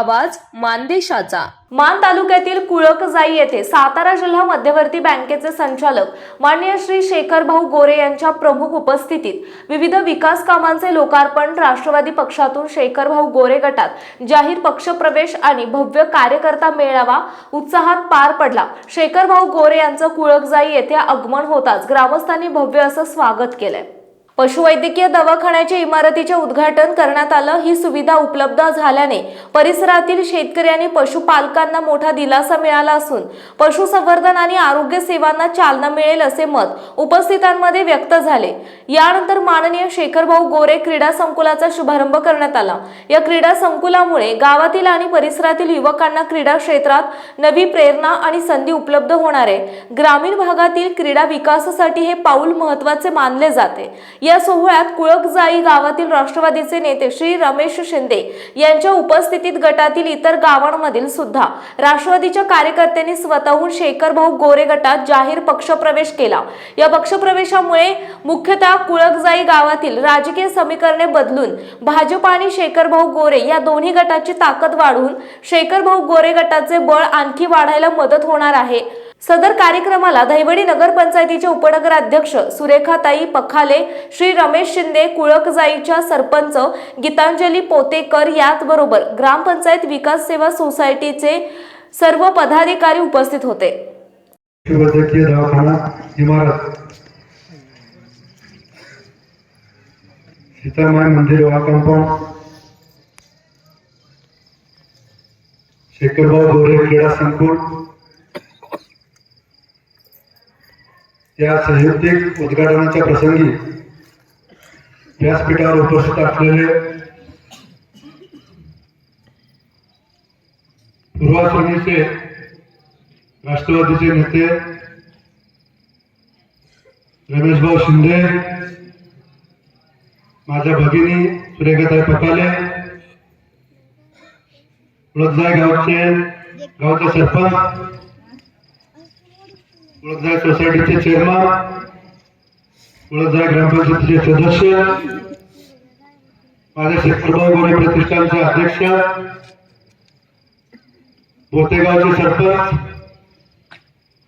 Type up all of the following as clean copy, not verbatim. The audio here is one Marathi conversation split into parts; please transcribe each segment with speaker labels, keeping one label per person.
Speaker 1: आवाज मानदेशाचा।
Speaker 2: मान तालुक्यातील कुळकजाई येथे सातारा जिल्हा मध्यवर्ती बँकेचे संचालक माननीय श्री शेखर भाऊ गोरे यांच्या प्रमुख उपस्थितीत विविध विकास कामांचे लोकार्पण, राष्ट्रवादी पक्षातून शेखर भाऊ गोरे गटात जाहीर पक्षप्रवेश आणि भव्य कार्यकर्ता मेळावा उत्साहात पार पडला। शेखर भाऊ गोरे यांचं कुळकजाई येथे आगमन होताच ग्रामस्थांनी भव्य असं स्वागत केले। पशुवैद्यकीय दवाखान्याच्या इमारतीचे उद्घाटन करण्यात आलं। ही सुविधा उपलब्ध झाल्याने परिसरातील शेतकरी आणि पशुपालकांना मोठा दिलासा मिळाला असून पशुसंवर्धन आणि आरोग्य सेवांना चालना मिळेल असे मत उपस्थितांमध्ये व्यक्त झाले। यानंतर माननीय शेखर भाऊ गोरे क्रीडा संकुलाचा शुभारंभ करण्यात आला। या क्रीडा संकुलामुळे गावातील आणि परिसरातील युवकांना क्रीडा क्षेत्रात नवी प्रेरणा आणि संधी उपलब्ध होणार आहे। ग्रामीण भागातील क्रीडा विकासासाठी हे पाऊल महत्त्वाचे मानले जाते। या सोहळ्यात कुळकजाई गावातील राष्ट्रवादीचे नेते श्री रमेश शिंदे यांच्या उपस्थितीत गटातील इतर गावांमधील सुद्धा राष्ट्रवादीच्या कार्यकर्त्यांनी स्वतःहून शेखर भाऊ गोरे गटात जाहीर पक्षप्रवेश केला। या पक्षप्रवेशामुळे मुख्यतः कुळकजाई गावातील राजकीय समीकरणे बदलून भाजप आणि शेखर भाऊ गोरे या दोन्ही गटाची ताकद वाढवून शेखर भाऊ गोरे गटाचे बळ आणखी वाढायला मदत होणार आहे। सदर कार्यक्रमाला दहिवडी नगरपंचायतीचे उपनगराध्यक्ष सुरेखाताई पखाले, श्री रमेश शिंदे, कुळकजाईच्या सरपंच गीतांजली पोतेकर याचबरोबर ग्रामपंचायत विकास सेवा सोसायटीचे सर्व पदाधिकारी उपस्थित होते।
Speaker 3: वैद्यकीय दवाखाना इमारत सीतामाई मंदिर वा कंपाऊंड, शेखरभाऊ गोरे क्रीडा संकुल या संयुक्तिक उद्घाटनाच्या प्रसंगी व्यासपीठावर उपस्थित असलेले पूर्वाश्रमीचे राष्ट्रवादीचे नेते रमेश भाऊ शिंदे, माझ्या भगिनी सुरेखाताई पकाले, कुळकजाई गावचे सरपंच, कुळकजाई सोसायटीचे चेअरमन, कुळकजाई ग्रामपंचायतीचे सदस्य, माझे शेखरभाऊ गोरे प्रतिष्ठानचे अध्यक्ष, बोतेगावचे सरपंच,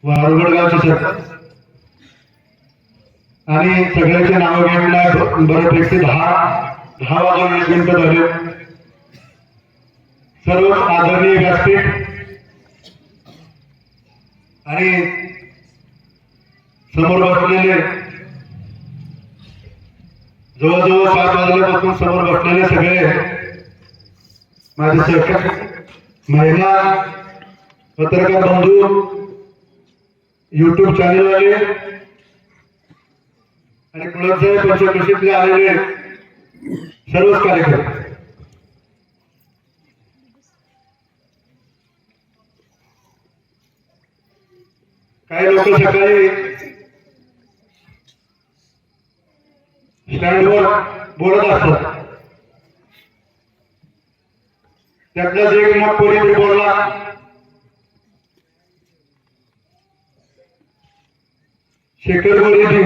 Speaker 3: वारुगडगावचे सरपंच आणि सगळ्यांचे नाव घेतला बऱ्यापैकी 10 वाजून 20 मिनिटं झाले। सर्व आदरणीय व्यासपीठ आणि समोर बसलेले जवळजवळ 7 वाजल्यापासून समोर बसलेले सगळे माझे सहकारी, महिला पत्रकार बंधू, युट्यूब चॅनल वाले आणि कुळकजाई पंचक्रोशीतले आलेले सर्वच कार्यकर्ते, काही लोक सकाळी स्टँडवर बोलत असतात, त्यातलाच एक मग कोणी बोलला, शेखर गोरेजी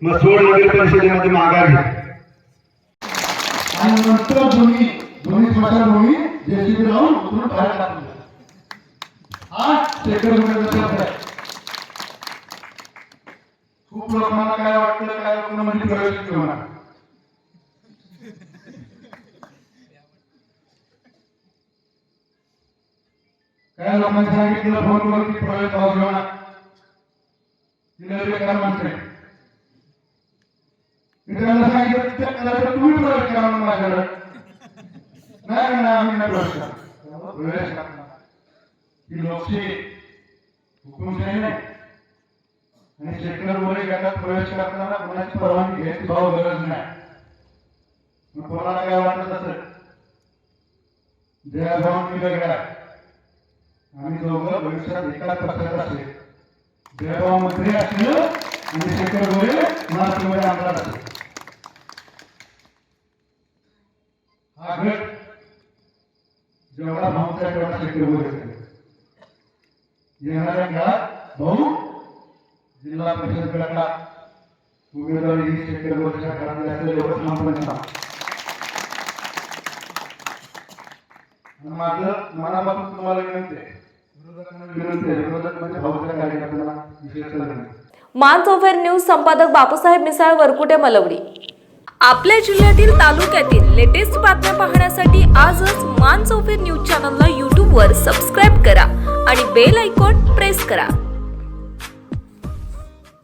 Speaker 3: मसवड नगर परिषदेमध्ये माघार घेतली
Speaker 4: आणि नंतर दोन्ही स्मशानभूमी जेसीबी लावून उतरून बाहेर टाकले। हा शेखर गोरेचा आहे। खूप लोकांना काय वाटतं, काय लोकांना म्हणजे प्रवेश केला, काय लोकांनी सांगितलं फोनवर की प्रवेश भाऊ घेऊन बेकार माणसं आहे। त्यांना सांगितलं तुम्ही प्रवेश करा माझ्याकडे, नाही आम्ही नाही प्रवेश करणार, प्रवेश करणार ही लोकशाही हुकुमशाही नाही। आणि शेखर गोरे गटात प्रवेश करताना कोणाची परवानगी घ्यायची भाव गरज नाही। कोणाला काय वाटत असेल जयभाऊ मी वेगळा, आम्ही दोघं भविष्यात एकाच पक्षात असेल, जयभाऊ मंत्री असले आणि शेखर गोरे महाराष्ट्रामध्ये आमदार असेल। हा गट जेवढा भाऊचा तेवढा शेखर गोरे येणाऱ्या काळात भाऊ जिल्हा परिषद गटात उमेदवारी ही शेखर गोरेच्या घरातली असेल एवढं ठामपणे सांगतो। माझं मनापासून तुम्हाला विनंती आहे, विरोधकांना विनंती आहे, विरोधक म्हणजे भाऊच्या कार्यकर्त्यांना विशेषतः विनंती.
Speaker 2: मानसोफेर न्यूज संपादक बापूसाहेब मिसाळ, वरकुटे, मलवडी. आपल्या जिल्ह्यातील तालुक्यातील लेटेस्ट बातम्या पाहण्यासाठी आजच मानसोफेर न्यूज चॅनलला YouTube वर सबस्क्राईब करा आणि बेल आयकॉन प्रेस करा.